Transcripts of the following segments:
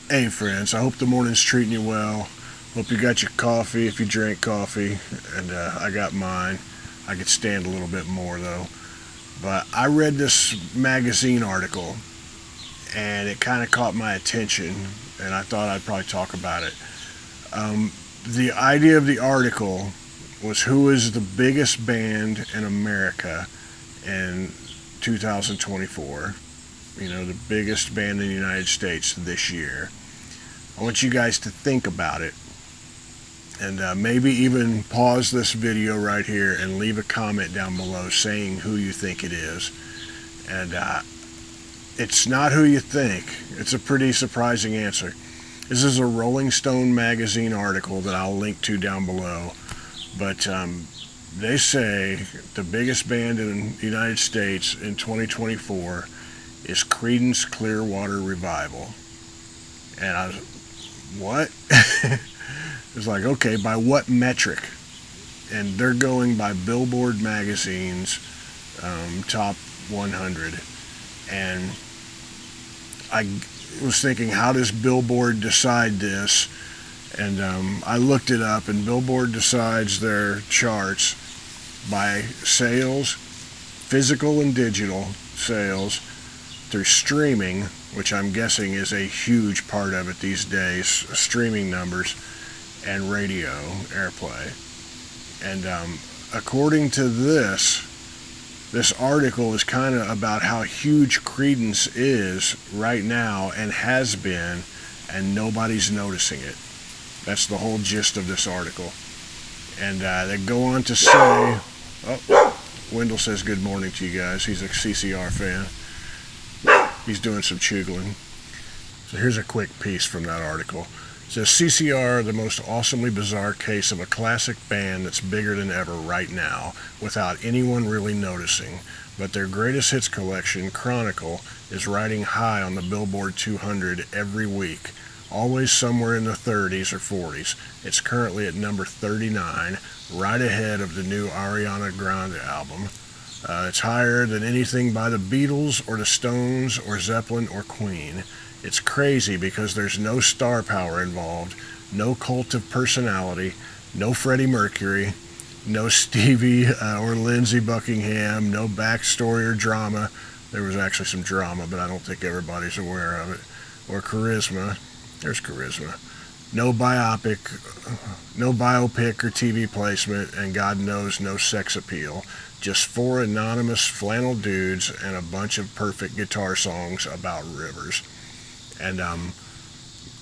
Hey friends, I hope the morning's treating you well. Hope you got your coffee if you drink coffee, and I got mine. I could stand a little bit more though. But I read this magazine article, and it kind of caught my attention, and I thought I'd probably talk about it. Um, the idea of the article was who is the biggest band in America in 2024. You know, the biggest band in the United States this year. I want you guys to think about it, and maybe even pause this video right here and leave a comment down below saying who you think it is. And it's not who you think. It's a pretty surprising answer. This is a Rolling Stone magazine article that I'll link to down below. But they say the biggest band in the United States in 2024 is Creedence Clearwater Revival. And I was, what? It's like, okay, by what metric? And they're going by Billboard magazine's top 100. And I was thinking, how does Billboard decide this? And I looked it up, and Billboard decides their charts by sales, physical and digital sales, through streaming, which I'm guessing is a huge part of it these days, streaming numbers, and radio airplay. And according to this article is kind of about how huge Creedence is right now and has been, and nobody's noticing it. That's the whole gist of this article. And they go on to say, oh, Wendell says good morning to you guys. He's a CCR fan. He's doing some chugling. So here's a quick piece from that article. It says, CCR, the most awesomely bizarre case of a classic band that's bigger than ever right now, without anyone really noticing. But their greatest hits collection, Chronicle, is riding high on the Billboard 200 every week, always somewhere in the 30s or 40s. It's currently at number 39, right ahead of the new Ariana Grande album. It's higher than anything by the Beatles or the Stones or Zeppelin or Queen. It's crazy because there's no star power involved, no cult of personality, no Freddie Mercury, no Stevie or Lindsey Buckingham, no backstory or drama. There was actually some drama, but I don't think everybody's aware of it. Or charisma. There's charisma. No biopic or TV placement, and God knows no sex appeal. Just four anonymous flannel dudes and a bunch of perfect guitar songs about rivers. And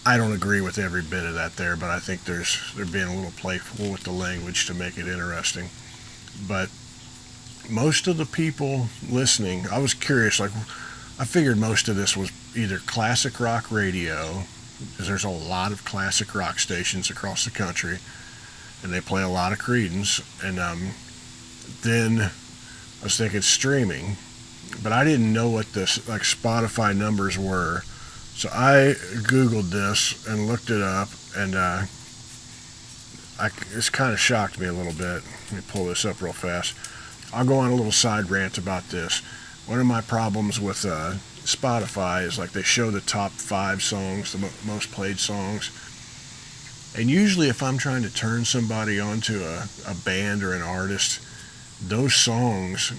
I don't agree with every bit of that there, but I think they're being a little playful with the language to make it interesting. But most of the people listening, I was curious, like, I figured most of this was either classic rock radio, because there's a lot of classic rock stations across the country, and they play a lot of Creedence, and then I was thinking streaming, but I didn't know what this, like, Spotify numbers were. So I Googled this and looked it up, and it's kind of shocked me a little bit. Let me pull this up real fast. I'll go on a little side rant about this. One of my problems with Spotify is, like, they show the top 5 songs, the most played songs. And usually if I'm trying to turn somebody onto a band or an artist, those songs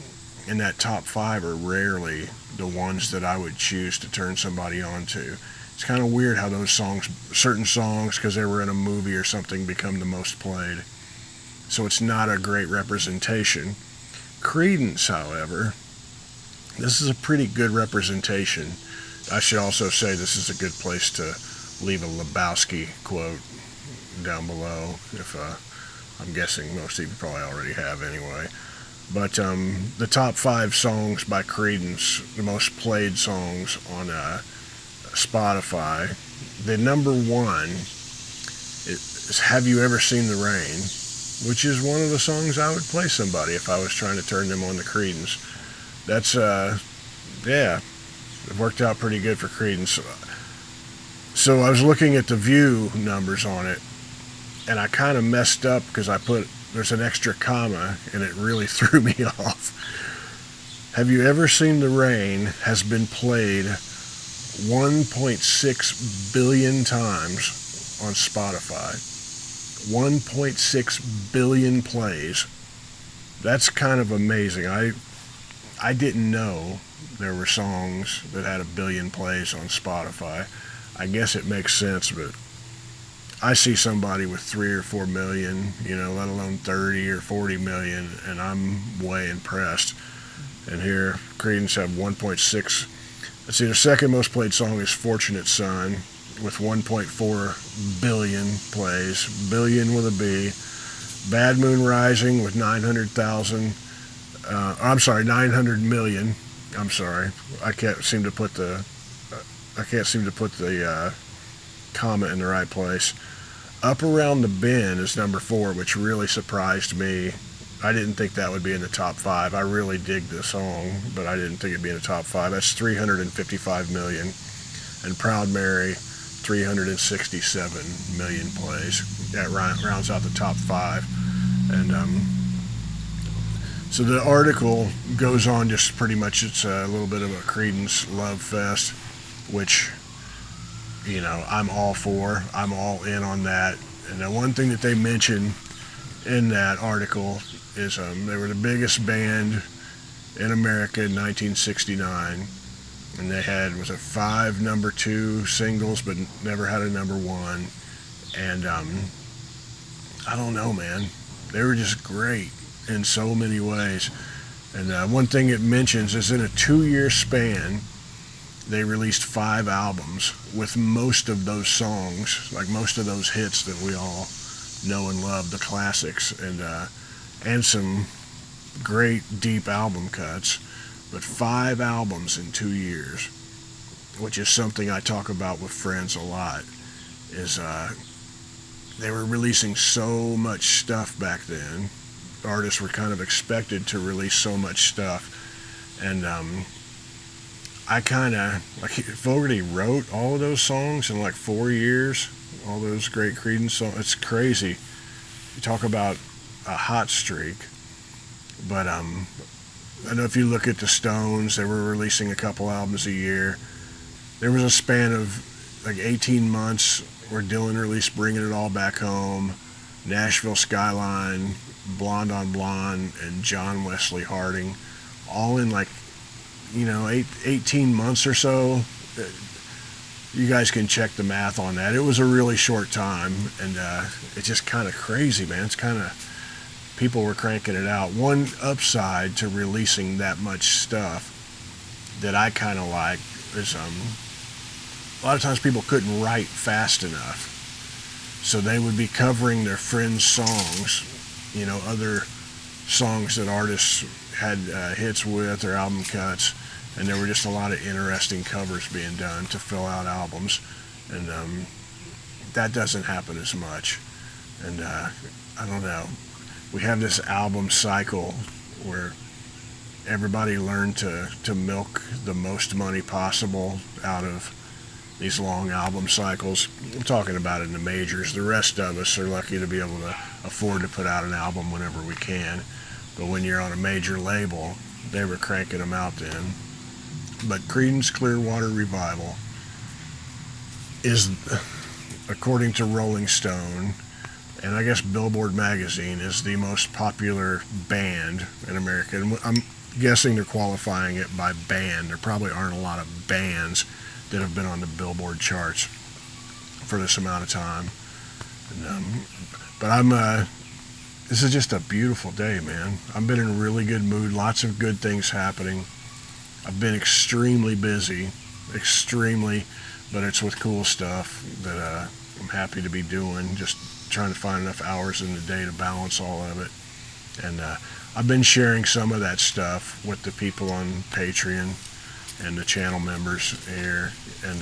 in that top 5 are rarely the ones that I would choose to turn somebody on to. It's kind of weird how those songs, certain songs, because they were in a movie or something, become the most played. So it's not a great representation. Creedence, however, this is a pretty good representation. I should also say this is a good place to leave a Lebowski quote down below, if I'm guessing most of you probably already have anyway. But the top 5 songs by Creedence, the most played songs on Spotify, the number 1 is Have You Ever Seen the Rain, which is one of the songs I would play somebody if I was trying to turn them on to Creedence. That's, yeah, it worked out pretty good for Creedence. So I was looking at the view numbers on it, and I kind of messed up because there's an extra comma, and it really threw me off. Have You Ever Seen the Rain has been played 1.6 billion times on Spotify. 1.6 billion plays. That's kind of amazing. I didn't know there were songs that had 1 billion plays on Spotify. I guess it makes sense, but I see somebody with 3 or 4 million, let alone 30 or 40 million, and I'm way impressed. And here, Creedence have 1.6. Let's see, their second most played song is Fortunate Son with 1.4 billion plays, billion with a B. Bad Moon Rising with 900,000. 900 million. I'm sorry, I can't seem to put the comma in the right place. Up Around the Bend is number 4, which really surprised me. I didn't think that would be in the top 5. I really dig this song, but I didn't think it'd be in the top 5. That's 355 million. And Proud Mary, 367 million plays. That rounds out the top 5. And so the article goes on just pretty much, it's a little bit of a Creedence love fest, which, I'm all for. I'm all in on that. And the one thing that they mention in that article is they were the biggest band in America in 1969, and they had 5 number 2 singles, but never had a number 1. And I don't know, man, they were just great in so many ways. And one thing it mentions is in a 2-year span, they released 5 albums with most of those songs, like most of those hits that we all know and love, the classics, and some great deep album cuts. But 5 albums in 2 years, which is something I talk about with friends a lot, is they were releasing so much stuff back then. Artists were kind of expected to release so much stuff. And I kind of, Fogerty wrote all of those songs in 4 years, all those great Creedence songs. It's crazy. You talk about a hot streak. But I know if you look at the Stones, they were releasing a couple albums a year. There was a span of 18 months where Dylan released Bringing It All Back Home, Nashville Skyline, Blonde on Blonde, and John Wesley Harding, all in 18 months or so. You guys can check the math on that. It was a really short time, and it's just kind of crazy, man. It's kind of, people were cranking it out. One upside to releasing that much stuff that I kind of like is a lot of times people couldn't write fast enough, so they would be covering their friends' songs, other songs that artists had hits with or album cuts, and there were just a lot of interesting covers being done to fill out albums, and that doesn't happen as much. And I don't know, we have this album cycle where everybody learned to milk the most money possible out of these long album cycles. I'm talking about it in the majors. The rest of us are lucky to be able to afford to put out an album whenever we can. But when you're on a major label, they were cranking them out then. But Creedence Clearwater Revival is, according to Rolling Stone, and I guess Billboard magazine, is the most popular band in America. And I'm guessing they're qualifying it by band. There probably aren't a lot of bands that have been on the Billboard charts for this amount of time. And, but this is just a beautiful day, man. I've been in a really good mood, lots of good things happening. I've been extremely busy, but it's with cool stuff that I'm happy to be doing, just trying to find enough hours in the day to balance all of it. And I've been sharing some of that stuff with the people on Patreon and the channel members here, and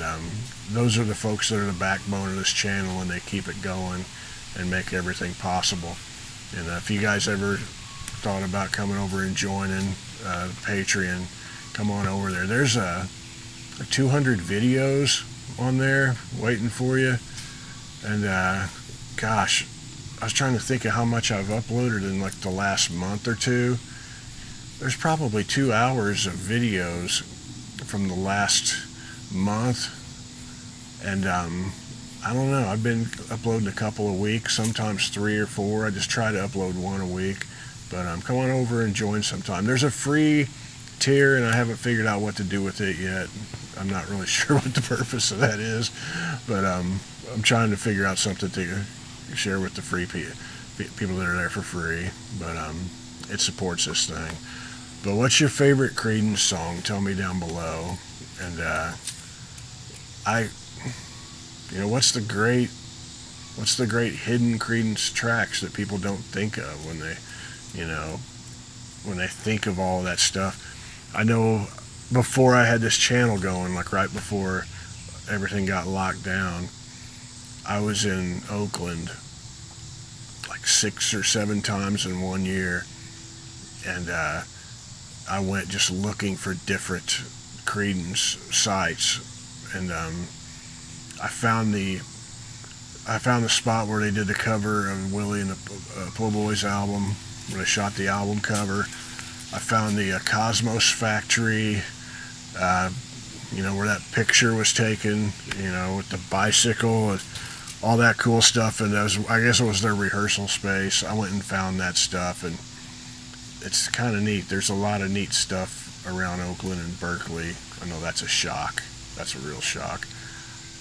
those are the folks that are the backbone of this channel, and they keep it going and make everything possible. And if you guys ever thought about coming over and joining Patreon, come on over there. There's 200 videos on there waiting for you, and gosh, I was trying to think of how much I've uploaded in the last month or two. There's probably 2 hours of videos from the last month, and I don't know, I've been uploading a couple a week, sometimes 3 or 4. I just try to upload 1 a week, but come on over and join sometime. There's a free tier, and I haven't figured out what to do with it yet. I'm not really sure what the purpose of that is, but I'm trying to figure out something to share with the free people that are there for free, but it supports this thing. But what's your favorite Creedence song? Tell me down below. And what's the great hidden Creedence tracks that people don't think of when they think of all that stuff? I know before I had this channel going, like right before everything got locked down, I was in Oakland like 6 or 7 times in 1 year, and I went just looking for different Creedence sites, and I found the spot where they did the cover of Willie and the Po' Boys album, where they shot the album cover. I found the Cosmos Factory, where that picture was taken, with the bicycle and all that cool stuff, and I guess it was their rehearsal space. I went and found that stuff, and it's kind of neat. There's a lot of neat stuff around Oakland and Berkeley. I know that's a shock. That's a real shock.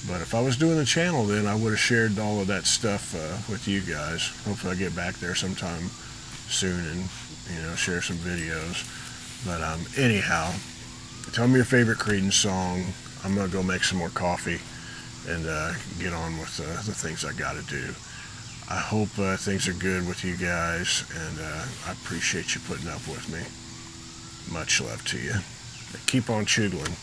But if I was doing a channel then, I would have shared all of that stuff with you guys. Hopefully I get back there sometime soon and, share some videos. But anyhow, tell me your favorite Creedence song. I'm going to go make some more coffee and get on with the things I got to do. I hope things are good with you guys, and I appreciate you putting up with me. Much love to you. Keep on choodling.